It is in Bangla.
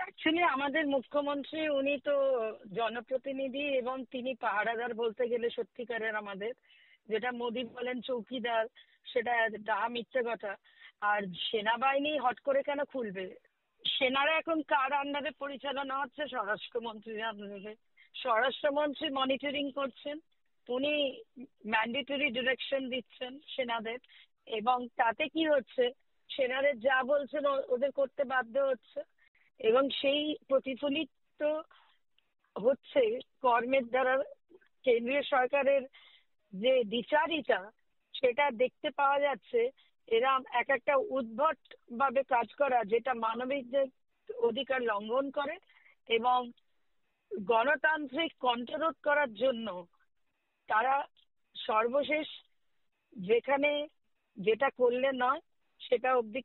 অ্যাকচুয়ালি আমাদের মুখ্যমন্ত্রী উনি তো জনপ্রতিনিধি এবং তিনি পাহারাদার বলতে গেলে সত্যিকারের আমাদের, যেটা মোদি বলেন চৌকিদার, সেটা ডাহা মিথ্যে কথা। আর সেনাবাহিনী হট করে কেন খুলবে? সেনারা এখন কার আন্ডারে পরিচালনা হচ্ছে? স্বরাষ্ট্রমন্ত্রীর আন্ডারে। স্বরাষ্ট্রমন্ত্রী মনিটরিং করছেন, উনি ম্যান্ডেটরি ডিরেকশন দিচ্ছেন সেনাদের, এবং তাতে কি হচ্ছে, সেনাদের যা বলছেন ওদের করতে বাধ্য হচ্ছে, এবং সেই প্রতিফলিত হচ্ছে কর্মের দ্বারা কেন্দ্রীয় সরকারের যে দ্বিচারিতা, সেটা দেখতে পাওয়া যাচ্ছে। এরা এক একটা উদ্ভট ভাবে কাজ করা, যেটা মানবিক যে অধিকার লঙ্ঘন করে, এবং গণতান্ত্রিক কণ্ঠরোধ করার জন্য তারা সর্বশেষ যেখানে যেটা করলে নয় সেটা অবধি